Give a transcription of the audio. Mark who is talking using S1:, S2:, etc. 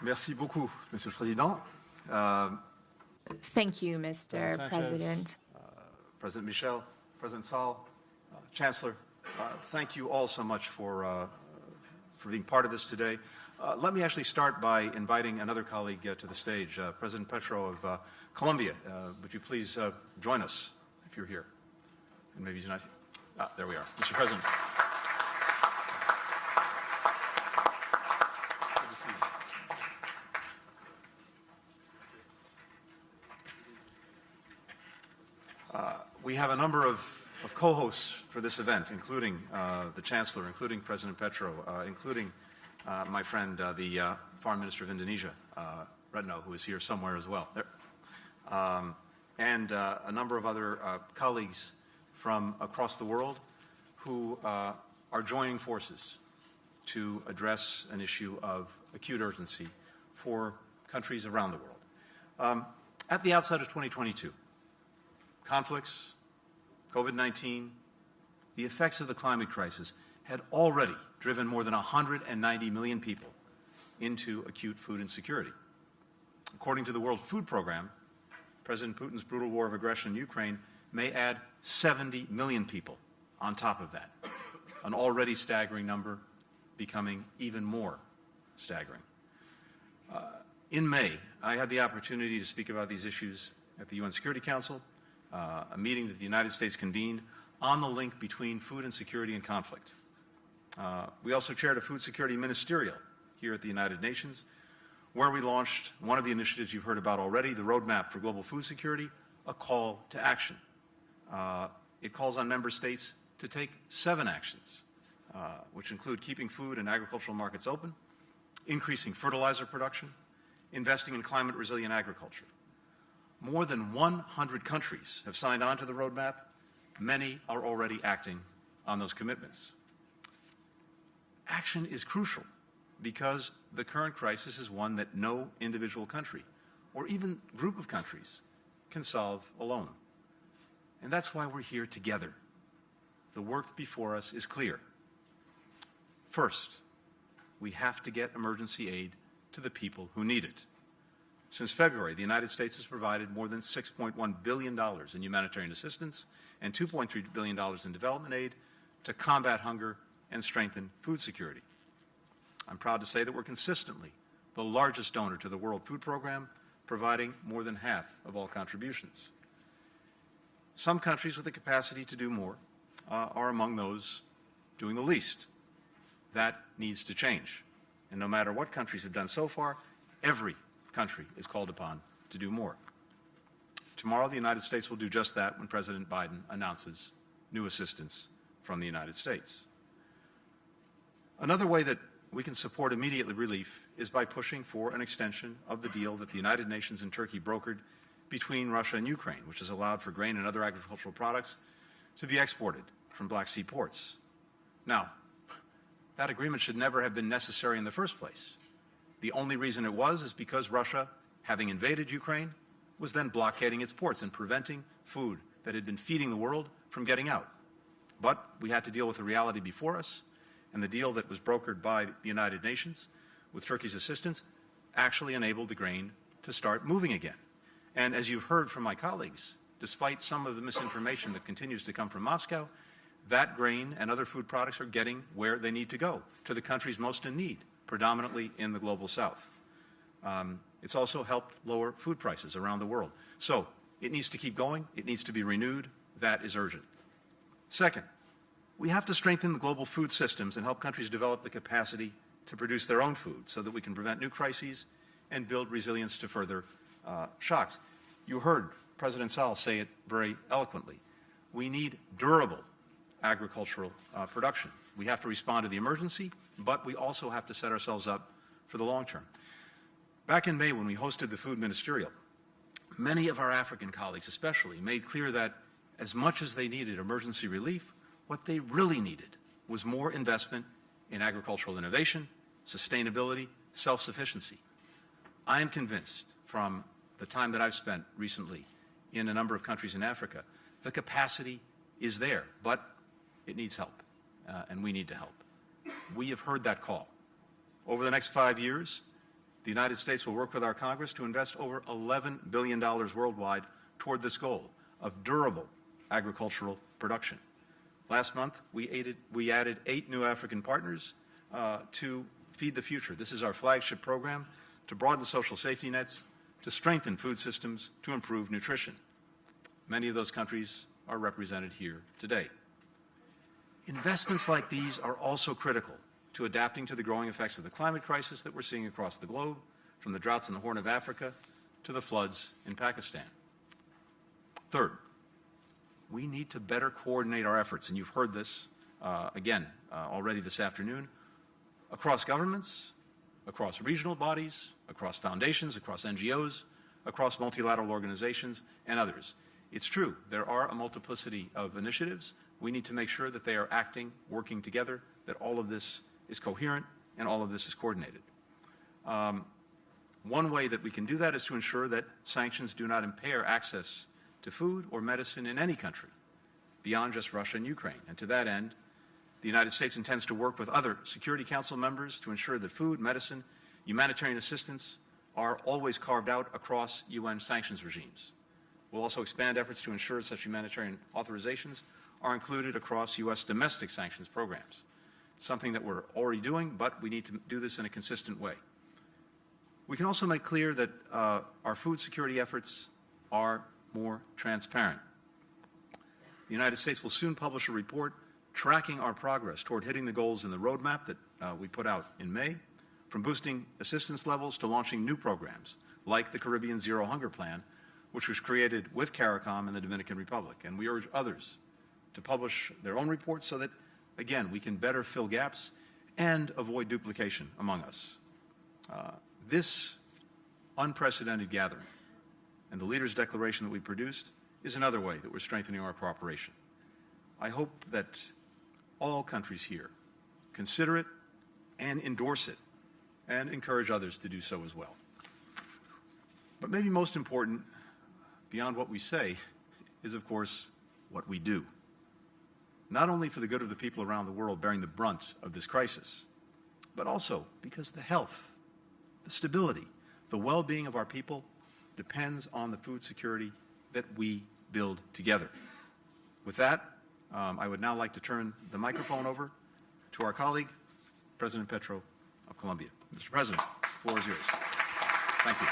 S1: Merci beaucoup, Monsieur le Président.
S2: Thank you, Mr. President.
S1: President Michel, President Sall, Chancellor, thank you all so much for being part of this today. Let me actually start by inviting another colleague to the stage, President Petro of Colombia. Would you please join us if you're here? And maybe he's not here. There we are. Mr. President. We have a number of co-hosts for this event, including the Chancellor, including President Petro, including my friend, the Foreign Minister of Indonesia, Retno, who is here somewhere as well, and a number of other colleagues from across the world who are joining forces to address an issue of acute urgency for countries around the world. At the outset of 2022, conflicts, COVID-19, the effects of the climate crisis had already driven more than 190 million people into acute food insecurity. According to the World Food Programme, President Putin's brutal war of aggression in Ukraine may add 70 million people on top of that, an already staggering number becoming even more staggering. In May, I had the opportunity to speak about these issues at the UN Security Council, a meeting that the United States convened on the link between food insecurity and conflict. We also chaired a food security ministerial here at the United Nations, where we launched one of the initiatives you've heard about already, the Roadmap for Global Food Security, a call to action. It calls on member states to take 7 actions, which include keeping food and agricultural markets open, increasing fertilizer production, investing in climate-resilient agriculture. More than 100 countries have signed on to the roadmap. Many are already acting on those commitments. Action is crucial because the current crisis is one that no individual country or even group of countries can solve alone. And that's why we're here together. The work before us is clear. First, we have to get emergency aid to the people who need it. Since February, the United States has provided more than $6.1 billion in humanitarian assistance and $2.3 billion in development aid to combat hunger and strengthen food security. I'm proud to say that we're consistently the largest donor to the World Food Programme, providing more than half of all contributions. Some countries with the capacity to do more are among those doing the least. That needs to change. And no matter what countries have done so far, every country is called upon to do more. Tomorrow, the United States will do just that when President Biden announces new assistance from the United States. Another way that we can support immediate relief is by pushing for an extension of the deal that the United Nations and Turkey brokered between Russia and Ukraine, which has allowed for grain and other agricultural products to be exported from Black Sea ports. Now, that agreement should never have been necessary in the first place. The only reason it was is because Russia, having invaded Ukraine, was then blockading its ports and preventing food that had been feeding the world from getting out. But we had to deal with the reality before us, and the deal that was brokered by the United Nations with Turkey's assistance actually enabled the grain to start moving again. And as you've heard from my colleagues, despite some of the misinformation that continues to come from Moscow, that grain and other food products are getting where they need to go, to the countries most in need, predominantly in the global south. It's also helped lower food prices around the world. So it needs to keep going. It needs to be renewed. That is urgent. Second, we have to strengthen the global food systems and help countries develop the capacity to produce their own food so that we can prevent new crises and build resilience to further shocks. You heard President Sall say it very eloquently. We need durable agricultural production. We have to respond to the emergency, but we also have to set ourselves up for the long term. Back in May, when we hosted the Food Ministerial, many of our African colleagues especially made clear that as much as they needed emergency relief, what they really needed was more investment in agricultural innovation, sustainability, self-sufficiency. I am convinced from the time that I've spent recently in a number of countries in Africa, the capacity is there, but it needs help, and we need to help. We have heard that call. Over the next 5 years, The United States will work with our Congress to invest over $11 billion worldwide toward this goal of durable agricultural production. Last month, we added 8 new African partners to Feed the Future. This is our flagship program to broaden social safety nets, to strengthen food systems, to improve nutrition. Many of those countries are represented here today. Investments like these are also critical to adapting to the growing effects of the climate crisis that we're seeing across the globe, from the droughts in the Horn of Africa to the floods in Pakistan. Third, we need to better coordinate our efforts, and you've heard this already this afternoon, across governments, across regional bodies, across foundations, across NGOs, across multilateral organizations, and others. It's true, there are a multiplicity of initiatives. We need to make sure that they are acting, working together, that all of this is coherent and all of this is coordinated. One way that we can do that is to ensure that sanctions do not impair access to food or medicine in any country beyond just Russia and Ukraine. And to that end, the United States intends to work with other Security Council members to ensure that food, medicine, humanitarian assistance are always carved out across UN sanctions regimes. We'll also expand efforts to ensure such humanitarian authorizations are included across U.S. domestic sanctions programs, something that we're already doing, but we need to do this in a consistent way. We can also make clear that our food security efforts are more transparent. The United States will soon publish a report tracking our progress toward hitting the goals in the roadmap that we put out in May, from boosting assistance levels to launching new programs like the Caribbean Zero Hunger Plan, which was created with CARICOM in the Dominican Republic. And we urge others to publish their own reports so that, again, we can better fill gaps and avoid duplication among us. This unprecedented gathering and the leaders' declaration that we produced is another way that we're strengthening our cooperation. I hope that all countries here consider it and endorse it and encourage others to do so as well. But maybe most important, beyond what we say, is of course what we do. Not only for the good of the people around the world bearing the brunt of this crisis, but also because the health, the stability, the well-being of our people depends on the food security that we build together. With that, I would now like to turn the microphone over to our colleague, President Petro of Colombia. Mr. President, the floor is yours. Thank you.